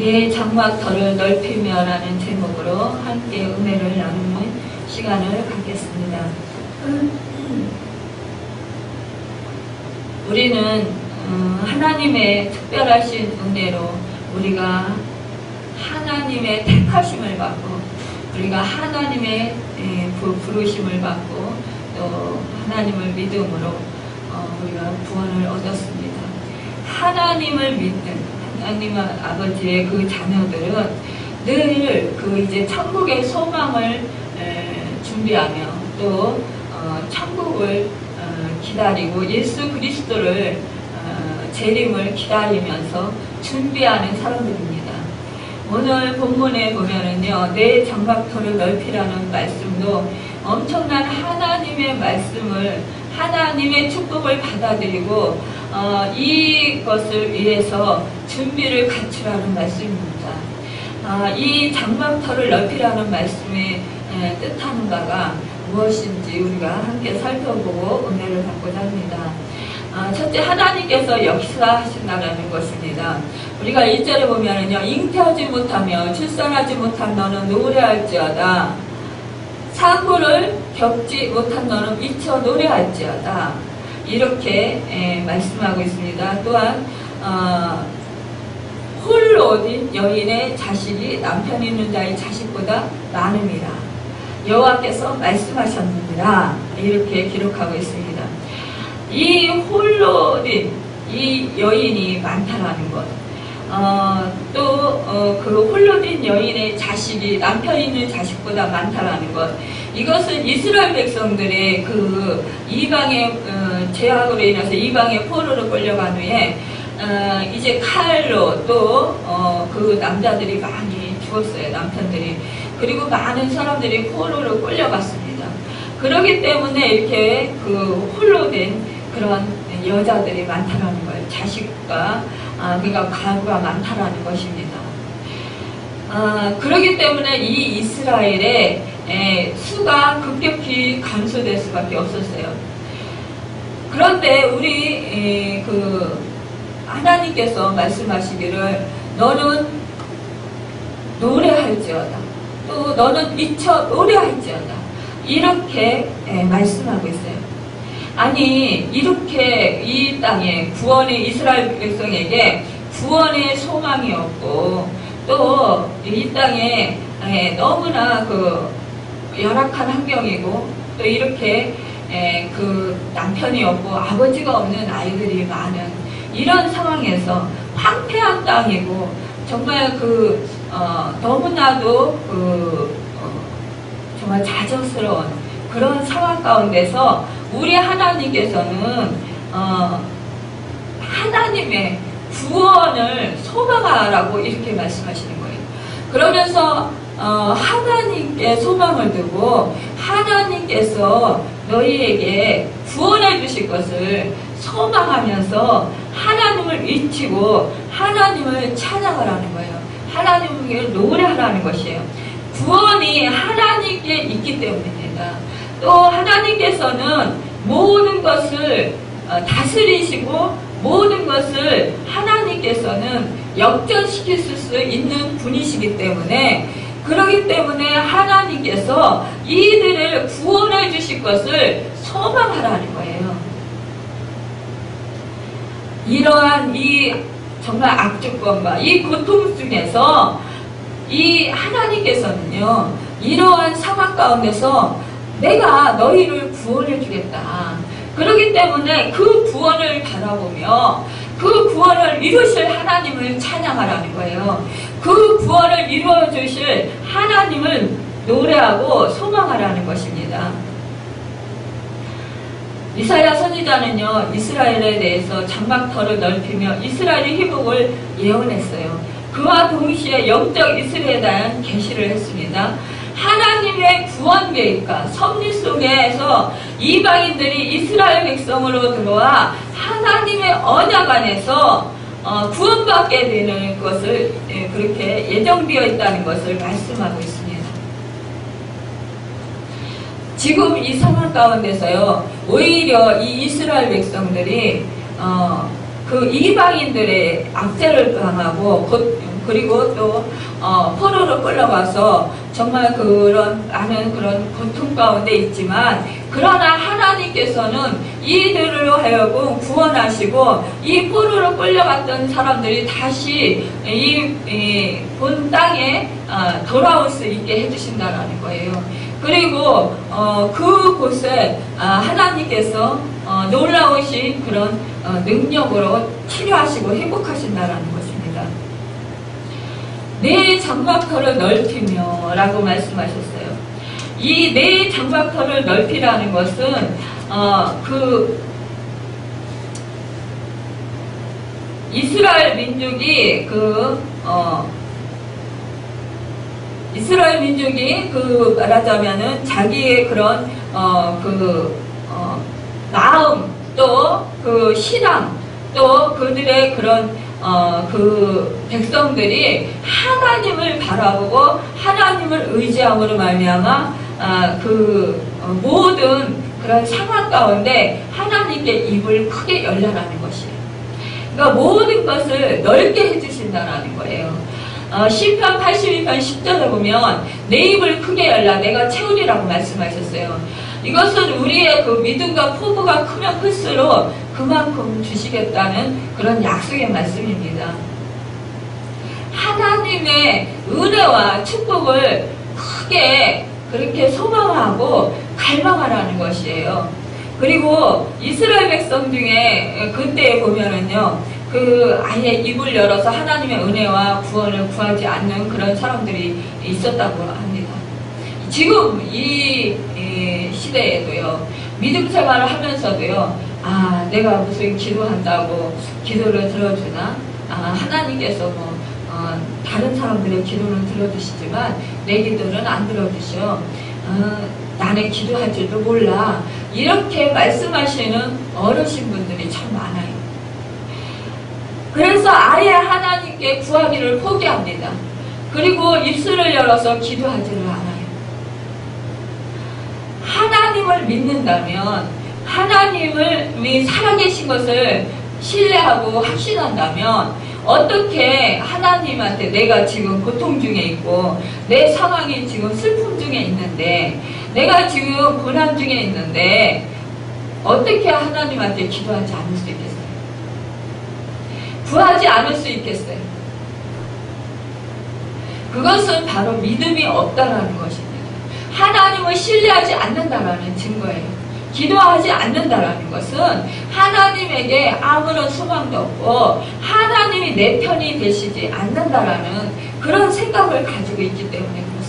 내 장막터를 넓히며라는 제목으로 함께 은혜를 나누는 시간을 갖겠습니다. 우리는 하나님의 특별하신 은혜로 우리가 하나님의 택하심을 받고 우리가 하나님의 부르심을 받고 또 하나님을 믿음으로 우리가 구원을 얻었습니다. 하나님을 믿는 하나님 아버지의 그 자녀들은 늘 그 이제 천국의 소망을 준비하며 또 천국을 기다리고 예수 그리스도를 재림을 기다리면서 준비하는 사람들입니다. 오늘 본문에 보면은요, 내 장막터를 넓히라는 말씀도 엄청난 하나님의 말씀을 하나님의 축복을 받아들이고 이것을 위해서 준비를 갖추라는 말씀입니다. 이 장막터를 넓히라는 말씀의 뜻하는 바가 무엇인지 우리가 함께 살펴보고 은혜를 받고자 합니다. 첫째, 하나님께서 역사하신다는 것입니다. 우리가 1절에 보면은요, 잉태하지 못하며 출산하지 못한 너는 노래할지어다. 상고를 겪지 못한 너는 미쳐 노래할지어다. 이렇게 말씀하고 있습니다. 또한 홀로 된 여인의 자식이 남편 있는 자의 자식보다 많음이라 여호와께서 말씀하셨느니라. 이렇게 기록하고 있습니다. 이 홀로 된 이 여인이 많다라는 것, 또 그 홀로 된 여인의 자식이 남편 있는 자식보다 많다라는 것, 이것은 이스라엘 백성들의 그 이방의 죄악으로 인해서 이방의 포로로 끌려간 후에 이제 칼로 또 그 남자들이 많이 죽었어요. 남편들이. 그리고 많은 사람들이 포로로 끌려갔습니다. 그렇기 때문에 이렇게 그 홀로 된 그런 여자들이 많다라는 거예요. 자식과 그러니까 가구가 많다라는 것입니다. 그렇기 때문에 이 이스라엘의 수가 급격히 감소될 수밖에 없었어요. 그런데 우리 그 하나님께서 말씀하시기를 너는 노래할지어다. 또 너는 미쳐 노래할지어다. 이렇게 말씀하고 있어요. 아니, 이렇게 이 땅에 구원의 이스라엘 백성에게 구원의 소망이 없고 또 이 땅에 너무나 그 열악한 환경이고 또 이렇게 그 남편이 없고 아버지가 없는 아이들이 많은 이런 상황에서 황폐한 땅이고 정말 그 너무나도 그 정말 자정스러운 그런 상황 가운데서 우리 하나님께서는 하나님의 구원을 소망하라고 이렇게 말씀하시는 거예요. 그러면서 하나님께 소망을 두고 하나님께서 너희에게 구원해 주실 것을 소망하면서 하나님을 외치고 하나님을 찬양하라는 거예요. 하나님을 노래하라는 것이에요. 구원이 하나님께 있기 때문입니다. 또 하나님께서는 모든 것을 다스리시고 모든 것을 하나님께서는 역전시킬 수 있는 분이시기 때문에 그렇기 때문에 하나님께서 이들을 구원해 주실 것을 소망하라는 거예요. 이러한 이 정말 악조건과 이 고통 중에서 이 하나님께서는요, 이러한 상황 가운데서 내가 너희를 구원해 주겠다. 그렇기 때문에 그 구원을 바라보며 그 구원을 이루실 하나님을 찬양하라는 거예요. 그 구원을 이루어 주실 하나님을 노래하고 소망하라는 것입니다. 이사야 선지자는요, 이스라엘에 대해서 장막터를 넓히며 이스라엘의 회복을 예언했어요. 그와 동시에 영적 이스라엘에 대한 계시를 했습니다. 하나님의 구원 계획과 섭리 속에서 이방인들이 이스라엘 백성으로 들어와 하나님의 언약 안에서 구원받게 되는 것을 그렇게 예정되어 있다는 것을 말씀하고 있습니다. 지금 이 상황 가운데서요, 오히려 이 이스라엘 백성들이 그 이방인들의 압제를 당하고 그리고 또 포로로 끌려가서 정말 그런 많은 그런 고통 가운데 있지만, 그러나 하나님께서는 이들로 하여금 구원하시고 이 포로로 끌려갔던 사람들이 다시 이 본 땅에 돌아올 수 있게 해주신다라는 거예요. 그리고 그곳에 하나님께서 놀라우신 그런 능력으로 치료하시고 회복하신다라는 것입니다. 내 장막터를 넓히며 라고 말씀하셨어요. 이 내 장막터를 넓히라는 것은 이스라엘 민족이 말하자면은 자기의 그런 마음, 또 그 신앙, 또 그들의 그런 그 백성들이 하나님을 바라보고 하나님을 의지함으로 말미암아 모든 그런 상황 가운데 하나님께 입을 크게 열라라는 것이에요. 그러니까 모든 것을 넓게 해주신다라는 거예요. 시편 82편 10절에 보면 내 입을 크게 열라 내가 채우리라고 말씀하셨어요. 이것은 우리의 그 믿음과 포부가 크면 클수록 그만큼 주시겠다는 그런 약속의 말씀입니다. 하나님의 은혜와 축복을 크게 그렇게 소망하고 갈망하라는 것이에요. 그리고 이스라엘 백성 중에 그때 보면은요, 아예 입을 열어서 하나님의 은혜와 구원을 구하지 않는 그런 사람들이 있었다고 합니다. 지금 이 시대에도요, 믿음 생활을 하면서도요, 내가 무슨 기도한다고 기도를 들어주나? 하나님께서 다른 사람들의 기도는 들어주시지만 내 기도는 안 들어주셔. 나는 기도할 줄도 몰라. 이렇게 말씀하시는 어르신분들이 참 많아요. 그래서 아예 하나님께 구하기를 포기합니다. 그리고 입술을 열어서 기도하지를 않아요. 하나님을 믿는다면, 하나님이 살아계신 것을 신뢰하고 확신한다면, 어떻게 하나님한테 내가 지금 고통 중에 있고 내 상황이 지금 슬픔 중에 있는데, 내가 지금 고난 중에 있는데 어떻게 하나님한테 기도하지 않을 수 있겠어요? 구하지 않을 수 있겠어요? 그것은 바로 믿음이 없다라는 것입니다. 하나님을 신뢰하지 않는다라는 증거예요. 기도하지 않는다라는 것은 하나님에게 아무런 소망도 없고 하나님이 내 편이 되시지 않는다라는 그런 생각을 가지고 있기 때문에 그렇습니다.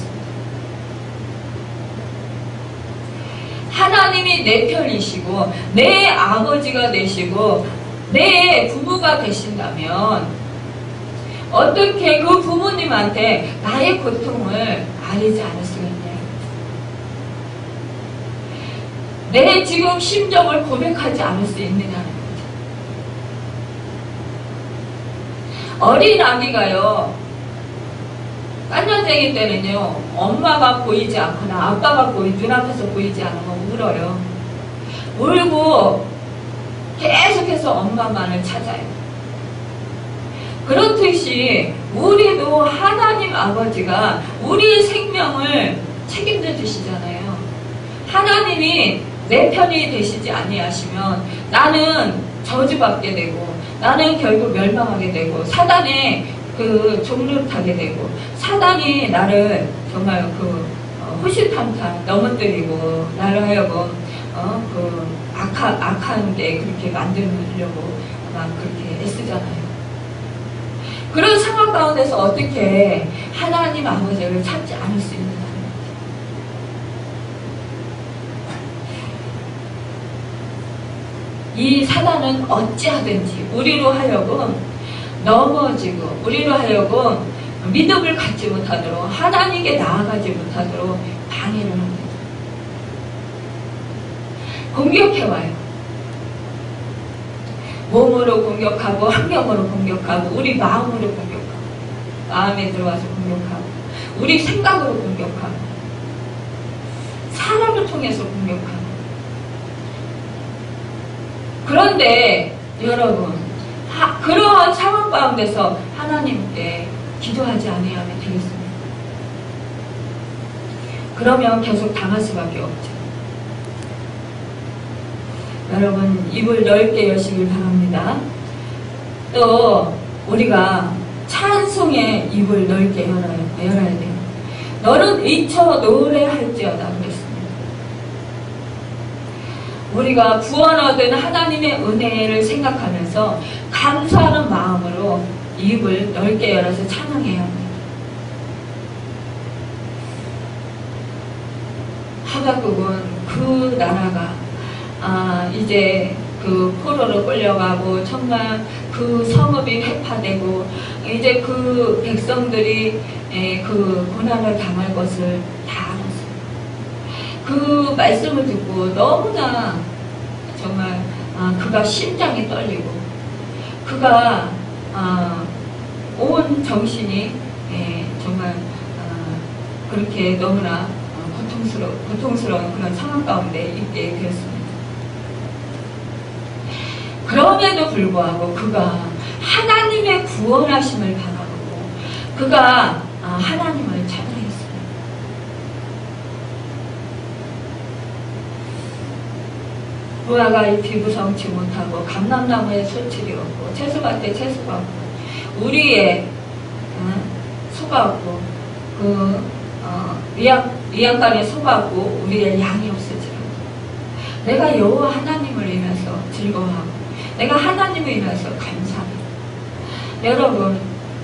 하나님이 내 편이시고 내 아버지가 되시고 내 부모가 되신다면 어떻게 그 부모님한테 나의 고통을 아리지 않을 수가 있냐? 내 지금 심정을 고백하지 않을 수 있느냐는 거죠. 어린 아기가요, 깐년생일 때는요, 엄마가 보이지 않거나 아빠가 눈앞에서 보이지 않으면 울어요. 울고 계속해서 엄마만을 찾아요. 그렇듯이 우리도 하나님 아버지가 우리의 생명을 책임져 주시잖아요. 하나님이 내 편이 되시지 아니하시면 나는 저주받게 되고 나는 결국 멸망하게 되고 사단의 그 종로를 타게 되고 사단이 나를 정말 호시탐탐 넘어뜨리고 나를 하여금 악한 게 그렇게 만들려고 막 그렇게 애쓰잖아요. 그런 상황 가운데서 어떻게 하나님 아버지를 찾지 않을 수 있느냐. 이 사단은 어찌하든지 우리로 하여금 넘어지고 우리로 하여금 믿음을 갖지 못하도록 하나님께 나아가지 못하도록 방해를 합니다. 공격해와요. 몸으로 공격하고 환경으로 공격하고 우리 마음으로 공격하고 마음에 들어와서 공격하고 우리 생각으로 공격하고 사람을 통해서 공격하고. 그런데 여러분, 그러한 상황 가운데서 하나님께 기도하지 아니하면 되겠습니다. 그러면 계속 당할 수밖에 없죠. 여러분 입을 넓게 여시길 바랍니다. 또 우리가 찬송의 입을 넓게 열어야 돼요. 너는 의처 노래할지어다 그랬습니다. 우리가 구원 얻은 하나님의 은혜를 생각하면서 감사하는 마음으로 입을 넓게 열어서 찬양해야 합니다. 하박국은 그 나라가 이제 그 포로로 끌려가고 정말 그 성읍이 회파되고 이제 그 백성들이 그 고난을 당할 것을 다 알았어요. 그 말씀을 듣고 너무나 정말 그가 심장이 떨리고 그가 온 정신이 정말 그렇게 너무나 고통스러운 그런 상황 가운데 있게 되었습니다. 그럼에도 불구하고 그가 하나님의 구원하심을 바라보고 그가 하나님을 찬양했어요. 부하가 이 비부성치 못하고 감람나무에 소출이 없고 채소밭에 채소가 없고 우리의 소가 없고 그 위안간에 소가 없고 우리의 양이 없을지라도 내가 여호와 하나님을 인해서 즐거워하고 내가 하나님을 인해서 감사합니다. 여러분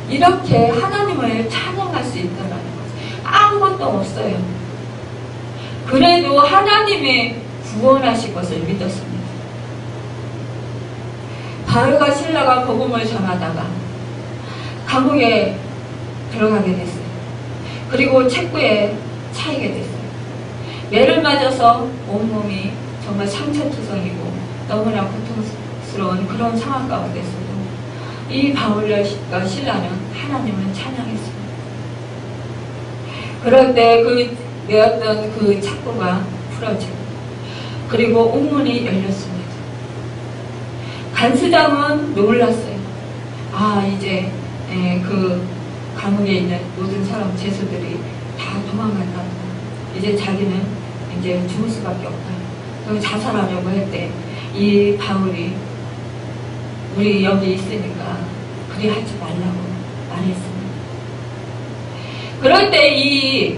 이렇게 하나님을 찬양할 수 있다는 것 아무것도 없어요. 그래도 하나님의 구원하실 것을 믿었습니다. 바울과 실라가 복음을 전하다가 감옥에 들어가게 됐어요. 그리고 책구에 차이게 됐어요. 매를 맞아서 온몸이 정말 상처투성이고 너무나 고통스러운 그런 상황 가운데서도 이 바울과 실라는 하나님을 찬양했습니다. 그럴 때 그 내었던 그 착고가 풀어지고 그리고 옥문이 열렸습니다. 간수장은 놀랐어요. 이제 그 감옥에 있는 모든 사람 죄수들이 다 도망간다. 이제 자기는 이제 죽을 수밖에 없다. 그리고 자살하려고 할 때 이 바울이 우리 여기 있으니까 그리 하지 말라고 말했습니다. 그럴 때 이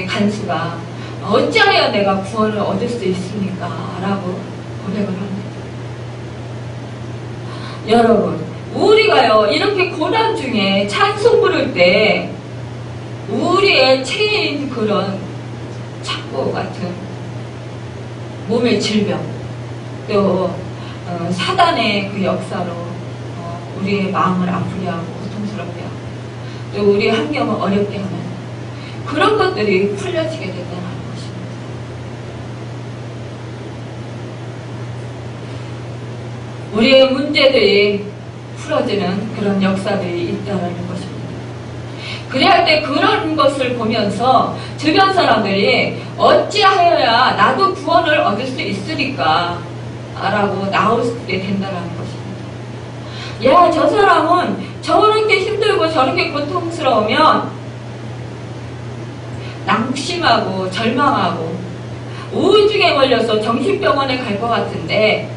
간수가 어찌하여 내가 구원을 얻을 수 있습니까? 라고 고백을 합니다. 여러분 우리가요 이렇게 고난 중에 찬송 부를 때 우리의 체인 그런 착고 같은 몸의 질병 또 사단의 그 역사로 우리의 마음을 아프게 하고 고통스럽게 하고 또 우리의 환경을 어렵게 하는 그런 것들이 풀려지게 된다는 것입니다. 우리의 문제들이 풀어지는 그런 역사들이 있다는 것입니다. 그래야 할 때 그런 것을 보면서 주변 사람들이 어찌하여야 나도 구원을 얻을 수 있으리까 라고 나오게 된다는 것입니다. 야, 저 사람은 저렇게 힘들고 저렇게 고통스러우면 낙심하고 절망하고 우울증에 걸려서 정신병원에 갈 것 같은데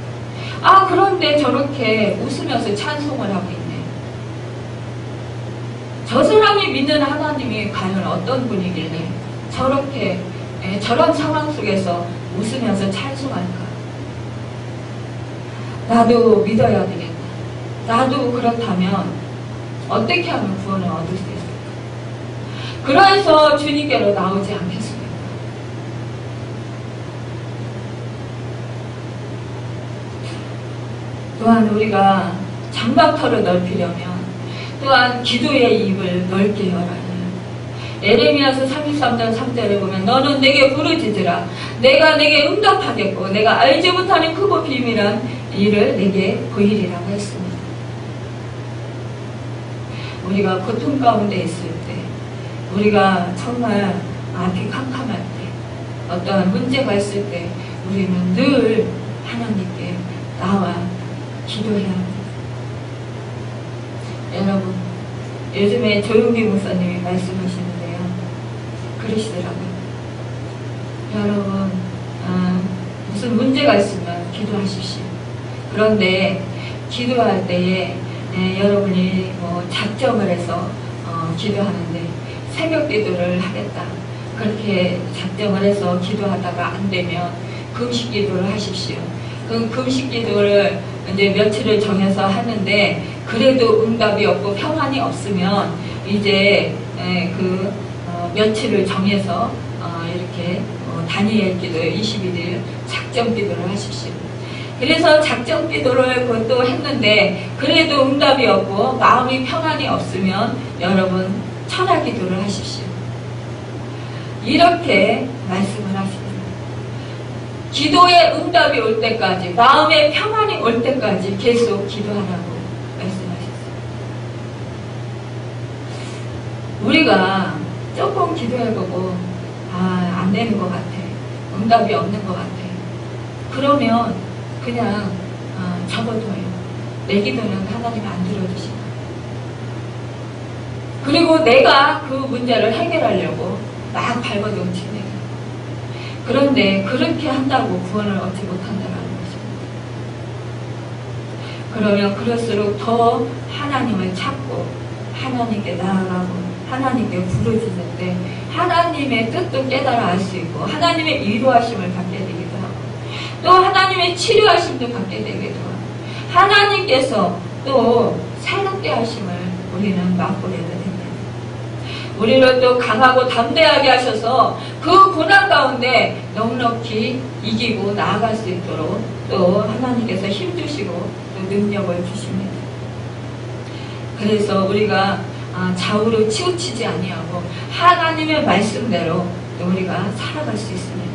그런데 저렇게 웃으면서 찬송을 하고 있네. 저 사람이 믿는 하나님이 과연 어떤 분이길래 저렇게 저런 상황 속에서 웃으면서 찬송할까? 나도 믿어야 되겠다. 나도 그렇다면 어떻게 하면 구원을 얻을 수 있을까? 그래서 주님께로 나오지 않겠습니까? 또한 우리가 장막터를 넓히려면 또한 기도의 입을 넓게 열어야 해요. 에레미야서 33장 3절에 보면 너는 내게 부르짖으라 내가 내게 응답하겠고 내가 알지 못하는 크고 비밀한 일을 내게 보이리라고 했습니다. 우리가 고통 가운데 있을 때 우리가 정말 앞이 캄캄할 때 어떠한 문제가 있을 때 우리는 늘 하나님께 나와 기도해야 합니다. 여러분 요즘에 조용기 목사님이 말씀하시는데요. 그러시더라고요. 여러분, 무슨 문제가 있으면 기도하십시오. 그런데 기도할 때에 여러분이 작정을 해서 기도하는데 새벽 기도를 하겠다. 그렇게 작정을 해서 기도하다가 안 되면 금식 기도를 하십시오. 그 금식 기도를 이제 며칠을 정해서 하는데 그래도 응답이 없고 평안이 없으면 이제 며칠을 정해서 이렇게 다니엘 기도 21일 작정 기도를 하십시오. 그래서 작정 기도를 그것도 했는데 그래도 응답이 없고 마음이 평안이 없으면 여러분 천하 기도를 하십시오. 이렇게 말씀을 하십니다. 기도의 응답이 올 때까지, 마음의 평안이 올 때까지 계속 기도하라고 말씀하셨어요. 우리가 조금 기도해보고 안 되는 것 같아, 응답이 없는 것 같아, 그러면 그냥 접어둬요. 내 기도는 하나님 안 들어주시고, 그리고 내가 그 문제를 해결하려고 막 발버둥치네요. 그런데 그렇게 한다고 구원을 얻지 못한다는 것입니다. 그러면 그럴수록 더 하나님을 찾고 하나님께 나아가고 하나님께 부르짖는데 하나님의 뜻도 깨달아 알 수 있고 하나님의 위로하심을 받게 되기도 하고 또 하나님의 치료하심도 받게 되기도 하고 하나님께서 또 새롭게 하심을 우리는 맛보게 됩니다. 우리를 또 강하고 담대하게 하셔서 그 고난 가운데 넉넉히 이기고 나아갈 수 있도록 또 하나님께서 힘주시고 또 능력을 주십니다. 그래서 우리가 좌우로 치우치지 아니하고 하나님의 말씀대로 우리가 살아갈 수 있습니다.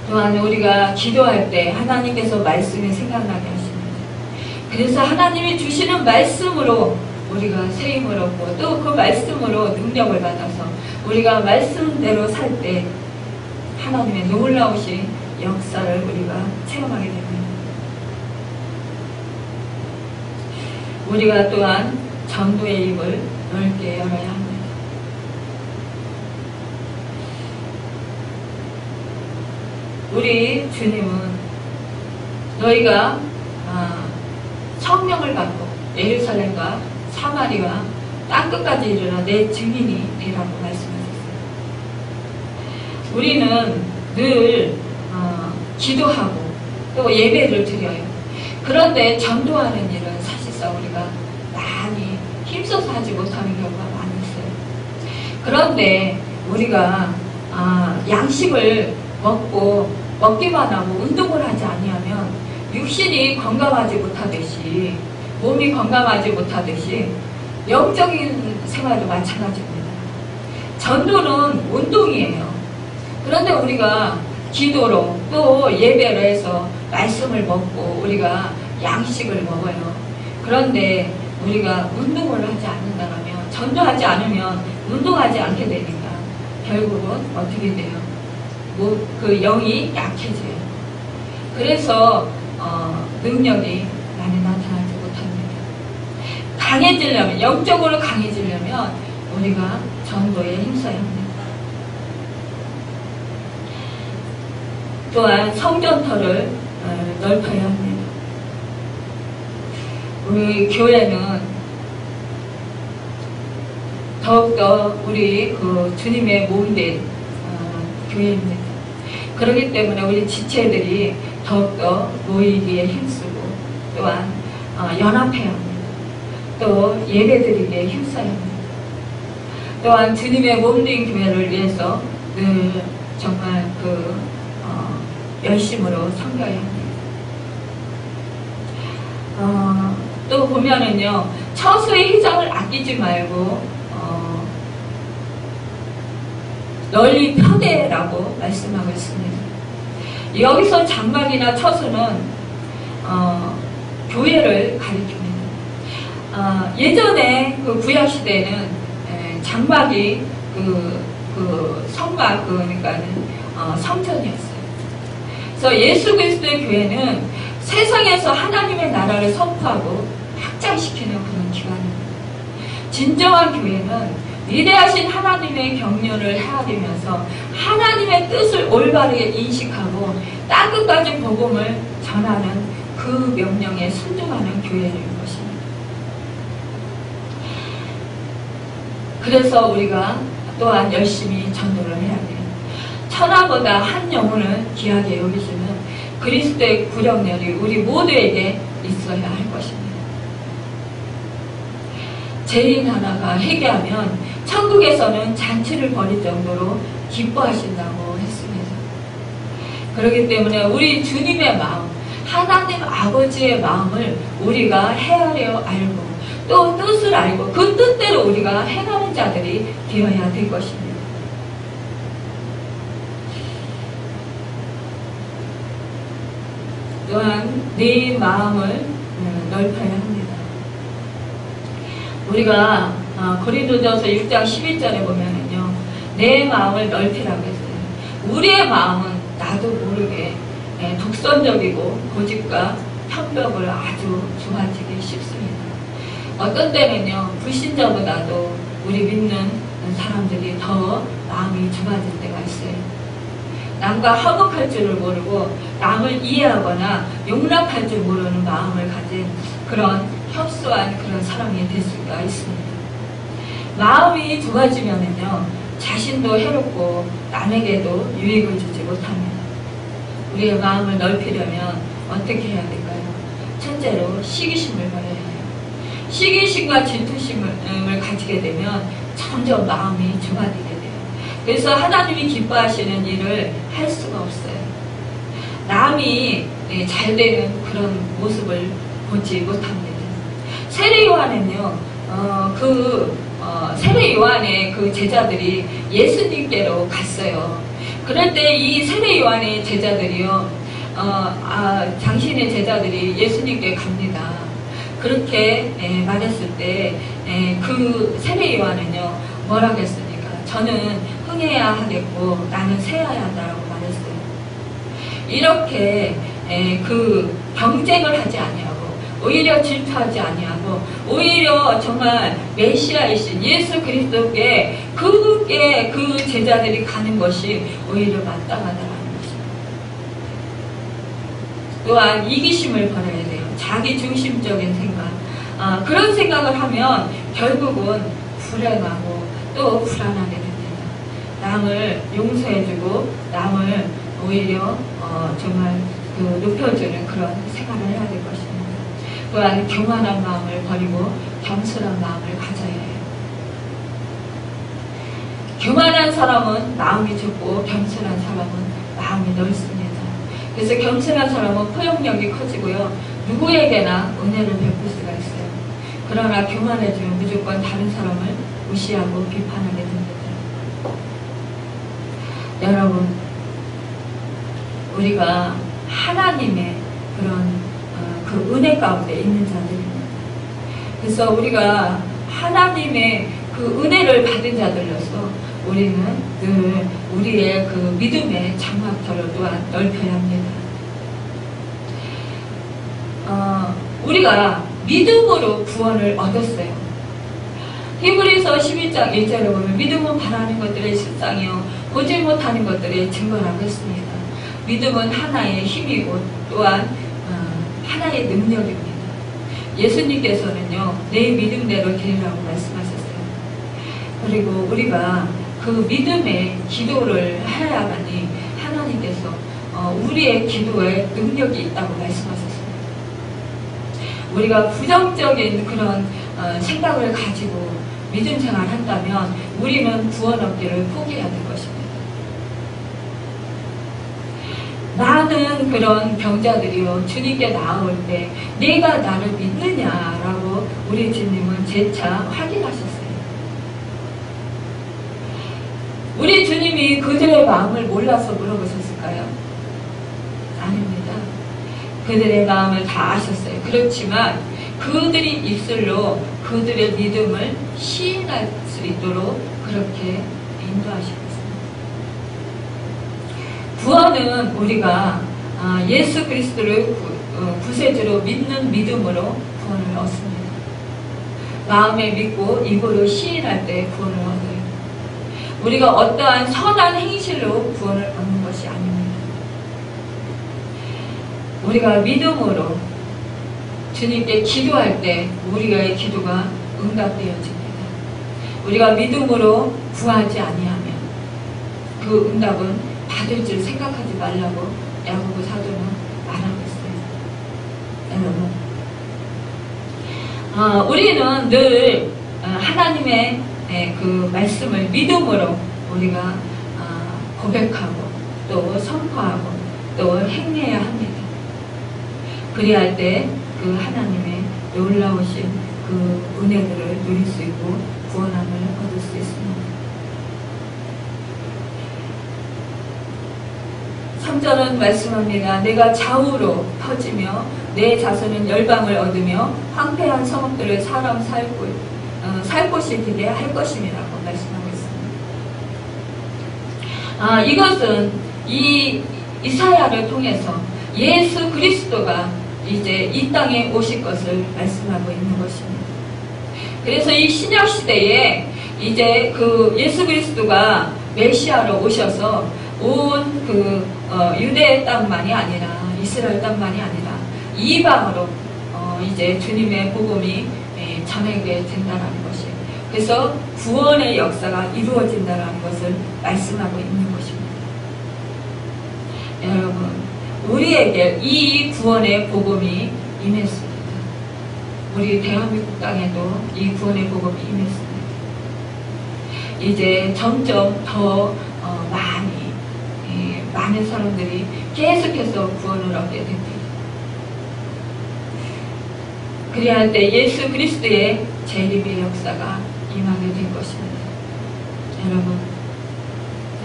또한 우리가 기도할 때 하나님께서 말씀이 생각나게 하십니다. 그래서 하나님이 주시는 말씀으로 우리가 세임을 얻고 또 그 말씀으로 능력을 받아서 우리가 말씀대로 살 때 하나님의 놀라우신 역사를 우리가 체험하게 됩니다. 우리가 또한 전도의 입을 넓게 열어야 합니다. 우리 주님은 너희가 성령을 받고 예루살렘과 사마리아 땅끝까지 이르러 내 증인이 되라고 말씀하셨어요. 우리는 늘 기도하고 또 예배를 드려요. 그런데 전도하는 일은 사실상 우리가 많이 힘써서 하지 못하는 경우가 많이 있어요. 그런데 우리가 양식을 먹기만 하고 운동을 하지 아니하면 육신이 건강하지 못하듯이 몸이 건강하지 못하듯이 영적인 생활도 마찬가지입니다. 전도는 운동이에요. 그런데 우리가 기도로 또 예배를 해서 말씀을 먹고 우리가 양식을 먹어요. 그런데 우리가 운동을 하지 않는다면 전도하지 않으면 운동하지 않게 되니까 결국은 어떻게 돼요? 그 영이 약해져요. 그래서 능력이 많이 나타나지 못합니다. 강해지려면, 영적으로 강해지려면 우리가 전도에 힘써야 합니다. 또한 성전터를 넓혀야 합니다. 우리 교회는 더욱더 우리 그 주님의 몸된 교회입니다. 그렇기 때문에 우리 지체들이 더욱더 모이기에 힘쓰고 또한 연합해야 합니다. 또 예배드리기에 힘써야 합니다. 또한 주님의 몸된 교회를 위해서 늘 정말 열심으로 섬겨야 합니다. 또 보면은요, 처수의 희장을 아끼지 말고 널리 펴대라고 말씀하고 있습니다. 여기서 장막이나 처수는 교회를 가리킵니다. 예전에 그 구약 시대에는 장막이 성막 그러니까는 성전이었어요. 그래서 예수 그리스도의 교회는 세상에서 하나님의 나라를 선포하고 확장시키는 그런 기관입니다. 진정한 교회는 위대하신 하나님의 경륜을 헤아리면서 하나님의 뜻을 올바르게 인식하고 땅끝까지 복음을 전하는 그 명령에 순종하는 교회인 것입니다. 그래서 우리가 또한 열심히 전도를 해야 돼요. 천하보다 한 영혼을 귀하게 여기시는 그리스도의 구령렬이 우리 모두에게 있어야 할 것입니다. 죄인 하나가 회개하면 천국에서는 잔치를 벌일 정도로 기뻐하신다고 했습니다. 그렇기 때문에 우리 주님의 마음, 하나님 아버지의 마음을 우리가 헤아려 알고 또 뜻을 알고 그 뜻대로 우리가 행하는 자들이 되어야 될 것입니다. 또한 네 마음을 넓혀야 합니다. 우리가 고린도전서 6장 11절에 보면은요, 내 마음을 넓히라고 했어요. 우리의 마음은 나도 모르게 독선적이고 고집과 편벽을 아주 좋아지기 쉽습니다. 어떤 때는요, 불신자보다도 우리 믿는 사람들이 더 마음이 좁아질 때가 있어요. 남과 화목할 줄을 모르고 남을 이해하거나 용납할 줄 모르는 마음을 가진 그런 협소한 그런 사람이 될 수가 있습니다. 마음이 좁아지면은요, 자신도 해롭고 남에게도 유익을 주지 못합니다. 우리의 마음을 넓히려면 어떻게 해야 될까요? 첫째로 시기심을 버려야 해요. 시기심과 질투심을 가지게 되면 점점 마음이 좁아지게 돼요. 그래서 하나님이 기뻐하시는 일을 할 수가 없어요. 남이 잘 되는 그런 모습을 보지 못합니다. 세례 요한은요, 세례 요한의 그 제자들이 예수님께로 갔어요. 그럴 때 이 세례 요한의 제자들이요, 당신의 제자들이 예수님께 갑니다. 그렇게 말했을 때 그 세례 요한은요, 뭐라고 했습니까? 저는 흥해야 하겠고 나는 세야 한다라고 말했어요. 이렇게 그 경쟁을 하지 아니하고 오히려 질투하지 아니하고 오히려 정말 메시아이신 예수 그리스도께 그분께 그 제자들이 가는 것이 오히려 마땅하다라는 것입니다. 또한 이기심을 버려야 돼요. 자기 중심적인 생각, 그런 생각을 하면 결국은 불행하고 또 불안하게 됩니다. 남을 용서해주고 남을 오히려 정말 높여주는 그런 생활을 해야 될 것입니다. 또한 교만한 마음을 버리고 겸손한 마음을 가져야 해요. 교만한 사람은 마음이 좁고 겸손한 사람은 마음이 넓습니다. 그래서 겸손한 사람은 포용력이 커지고요, 누구에게나 은혜를 베풀 수가 있어요. 그러나 교만해지면 무조건 다른 사람을 무시하고 비판하게 됩니다. 여러분, 우리가 하나님의 그런 그 은혜 가운데 있는 자들입니다. 그래서 우리가 하나님의 그 은혜를 받은 자들로서 우리는 늘 우리의 그 믿음의 장막터를 또한 넓혀야 합니다. 우리가 믿음으로 구원을 얻었어요. 히브리서 11장 1절에 보면 믿음은 바라는 것들의 실상이요 보지 못하는 것들의 증거라고 했습니다. 믿음은 하나의 힘이고 또한 하나의 능력입니다. 예수님께서는요, 내 믿음대로 되리라고 말씀하셨어요. 그리고 우리가 그 믿음의 기도를 해야만이 하나님께서 우리의 기도에 능력이 있다고 말씀하셨습니다. 우리가 부정적인 그런 생각을 가지고 믿음 생활을 한다면 우리는 구원 얻기를 포기해야 될 것입니다. 많은 그런 병자들이요, 주님께 나올 때 내가 나를 믿느냐라고 우리 주님은 재차 확인하셨어요. 우리 주님이 그들의 마음을 몰라서 물어보셨을까요? 아닙니다. 그들의 마음을 다 아셨어요. 그렇지만 그들이 입술로 그들의 믿음을 시인할 수 있도록 그렇게 인도하셨습니다. 구원은 우리가 예수 그리스도를 구세주로 믿는 믿음으로 구원을 얻습니다. 마음에 믿고 입으로 시인할 때 구원을 얻어요. 우리가 어떠한 선한 행실로 구원을 얻는 것이 아닙니다. 우리가 믿음으로 주님께 기도할 때 우리의 기도가 응답되어집니다. 우리가 믿음으로 구하지 아니하면 그 응답은 받을 줄 생각하지 말라고 야고보 사도는 말하고 있어요. 여러분, 우리는 늘 하나님의 그 말씀을 믿음으로 우리가 고백하고 또 선포하고 또 행해야 합니다. 그래야 할 때 그 하나님의 놀라우신 그 은혜들을 누릴 수 있고 구원함을 얻을 수 있습니다. 3절은 말씀합니다. 내가 좌우로 퍼지며 내 자손은 열방을 얻으며 황폐한 성읍들을 사람 살 곳이 되게 할 것임이라고 말씀하고 있습니다. 이것은 이 이사야를 통해서 예수 그리스도가 이제 이 땅에 오실 것을 말씀하고 있는 것입니다. 그래서 이 신약 시대에 이제 그 예수 그리스도가 메시아로 오셔서 온 그 유대 땅만이 아니라 이스라엘 땅만이 아니라 이방으로 이제 주님의 복음이 전하게 된다는 것이, 그래서 구원의 역사가 이루어진다는 것을 말씀하고 있는 것입니다. 여러분, 우리에게 이 구원의 복음이 임했습니다. 우리 대한민국 땅에도 이 구원의 복음이 임했습니다. 이제 점점 더 많은 사람들이 계속해서 구원을 얻게 됩니다. 그래야 할 때 예수 그리스도의 재림의 역사가 임하게 될 것입니다.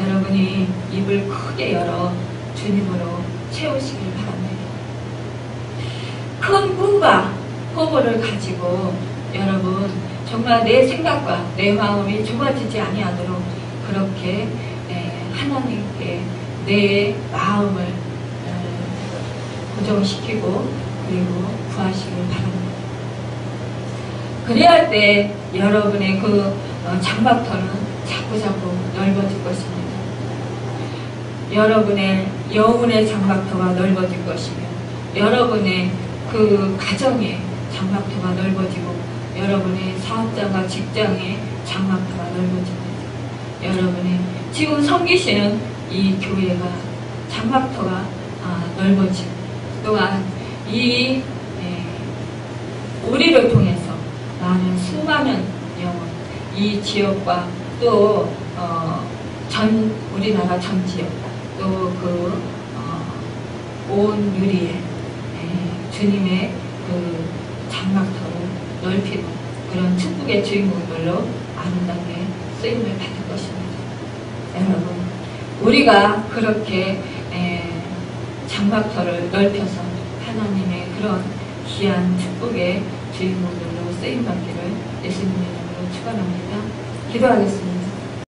여러분이 입을 크게 열어 주님으로 채우시길 바랍니다. 큰 꿈과 포부를 가지고 여러분 정말 내 생각과 내 마음이 좁아지지 아니하도록 그렇게 하나님께 내 마음을 고정시키고 그리고 구하시길 바랍니다. 그래야 할 때 여러분의 그 장막터는 자꾸자꾸 넓어질 것입니다. 여러분의 영혼의 장막터가 넓어질 것이며 여러분의 그 가정의 장막터가 넓어지고 여러분의 사업장과 직장의 장막터가 넓어집니다. 여러분의 지금 섬기시는 이 교회가 장막터가 넓어지고 또한 이 우리를 통해서 많은 수많은 영혼 이 지역과 또 우리나라 전 지역 또 그 온 유리에 주님의 그 장막터를 넓히고 그런 축복의 주인공들로 아름답게 쓰임을 받을 것입니다. 여러분, 우리가 그렇게 장막터를 넓혀서 하나님의 그런 귀한 축복의 주인공들로 쓰임받기를 예수님의 이름으로 축원합니다. 기도하겠습니다.